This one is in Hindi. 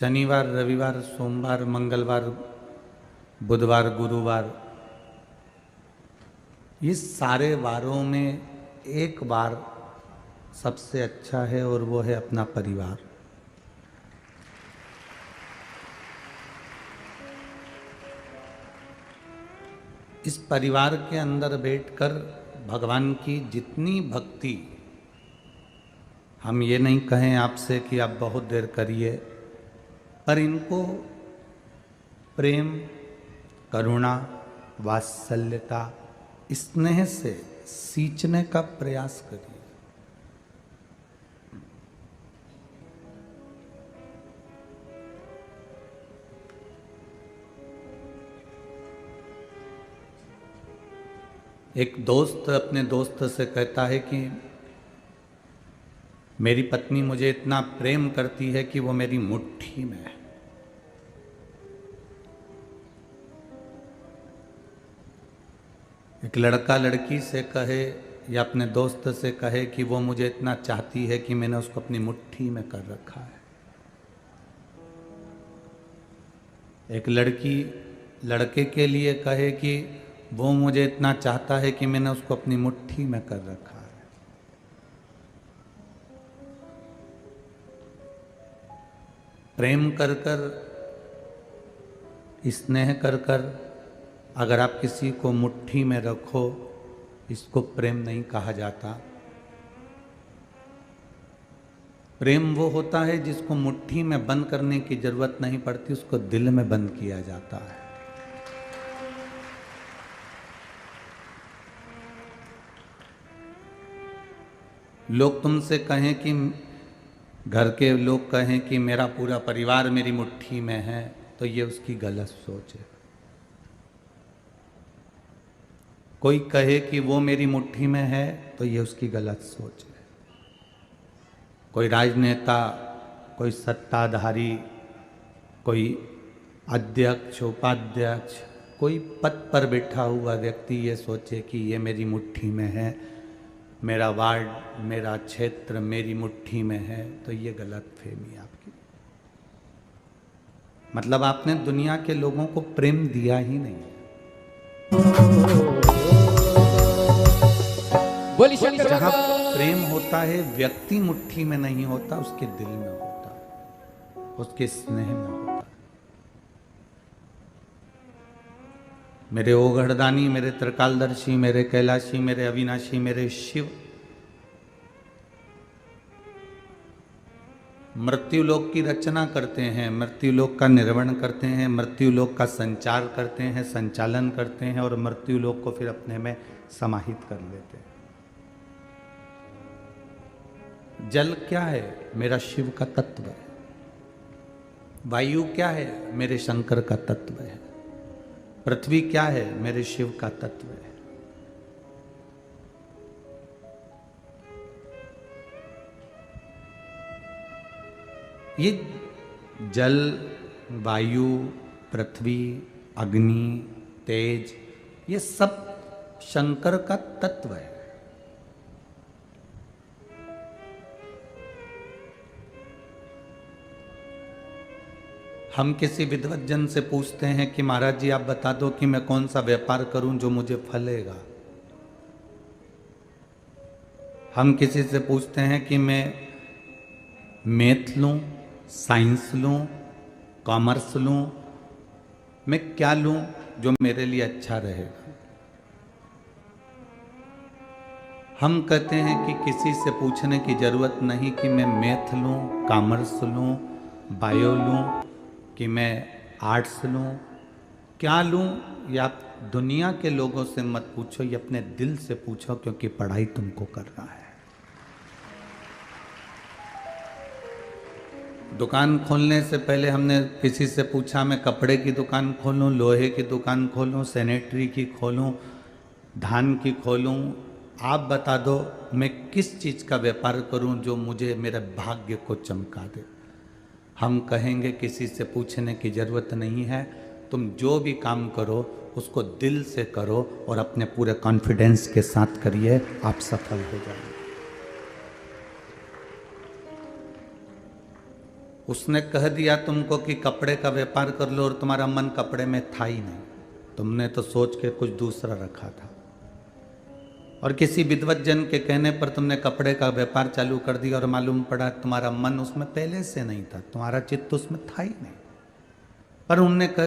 शनिवार, रविवार, सोमवार, मंगलवार, बुधवार, गुरुवार, ये सारे वारों में एक बार सबसे अच्छा है और वो है अपना परिवार। इस परिवार के अंदर बैठकर भगवान की जितनी भक्ति, हम ये नहीं कहें आपसे कि आप बहुत देर करिए, पर इनको प्रेम, करुणा, वात्सल्यता, स्नेह से सींचने का प्रयास करिए। एक दोस्त अपने दोस्त से कहता है कि मेरी पत्नी मुझे इतना प्रेम करती है कि वो मेरी मुट्ठी में है। एक लड़का लड़की से कहे या अपने दोस्त से कहे कि वो मुझे इतना चाहती है कि मैंने उसको अपनी मुट्ठी में कर रखा है। एक लड़की लड़के के लिए कहे कि वो मुझे इतना चाहता है कि मैंने उसको अपनी मुट्ठी में कर रखा है। प्रेम कर कर, स्नेह कर कर अगर आप किसी को मुट्ठी में रखो, इसको प्रेम नहीं कहा जाता। प्रेम वो होता है जिसको मुट्ठी में बंद करने की जरूरत नहीं पड़ती, उसको दिल में बंद किया जाता है। लोग तुमसे कहें कि घर के लोग कहें कि मेरा पूरा परिवार मेरी मुट्ठी में है, तो ये उसकी गलत सोच है। कोई कहे कि वो मेरी मुट्ठी में है, तो ये उसकी गलत सोच है। कोई राजनेता, कोई सत्ताधारी, कोई अध्यक्ष, उपाध्यक्ष, कोई पद पर बैठा हुआ व्यक्ति ये सोचे कि ये मेरी मुट्ठी में है, मेरा वार्ड, मेरा क्षेत्र मेरी मुट्ठी में है, तो ये गलत फहमी आपकी। मतलब आपने दुनिया के लोगों को प्रेम दिया ही नहीं है। जहाँ प्रेम होता है, व्यक्ति मुट्ठी में नहीं होता, उसके दिल में होता है, उसके स्नेह में होता है। मेरे ओघड़दानी, मेरे त्रिकालदर्शी, मेरे कैलाशी, मेरे अविनाशी, मेरे शिव मृत्युलोक की रचना करते हैं, मृत्युलोक का निर्वहन करते हैं, मृत्युलोक का संचार करते हैं, संचालन करते हैं और मृत्युलोक को फिर अपने में समाहित कर लेते हैं। जल क्या है? मेरा शिव का तत्व है। वायु क्या है? मेरे शंकर का तत्व है। पृथ्वी क्या है? मेरे शिव का तत्व है। ये जल, वायु, पृथ्वी, अग्नि, तेज, ये सब शंकर का तत्व है। हम किसी विद्वत जन से पूछते हैं कि महाराज जी आप बता दो कि मैं कौन सा व्यापार करूं जो मुझे फलेगा। हम किसी से पूछते हैं कि मैं मैथ लूं, साइंस लूं, कॉमर्स लूं, मैं क्या लूं जो मेरे लिए अच्छा रहेगा। हम कहते हैं कि किसी से पूछने की जरूरत नहीं कि मैं मैथ लूं, कॉमर्स लूं, बायो लूं, कि मैं आर्ट्स लूं, क्या लूं, या आप दुनिया के लोगों से मत पूछो, ये अपने दिल से पूछो, क्योंकि पढ़ाई तुमको करना है। दुकान खोलने से पहले हमने किसी से पूछा मैं कपड़े की दुकान खोलूं, लोहे की दुकान खोलूं, सैनिटरी की खोलूं, धान की खोलूं, आप बता दो मैं किस चीज़ का व्यापार करूं जो मुझे मेरे भाग्य को चमका दे। हम कहेंगे किसी से पूछने की जरूरत नहीं है, तुम जो भी काम करो उसको दिल से करो और अपने पूरे कॉन्फिडेंस के साथ करिए, आप सफल हो जाएंगे। उसने कह दिया तुमको कि कपड़े का व्यापार कर लो और तुम्हारा मन कपड़े में था ही नहीं, तुमने तो सोच के कुछ दूसरा रखा था। और किसी विद्वत जन के कहने पर तुमने कपड़े का व्यापार चालू कर दिया और मालूम पड़ा तुम्हारा मन उसमें पहले से नहीं था, तुम्हारा चित्त उसमें था ही नहीं। पर उनने कहा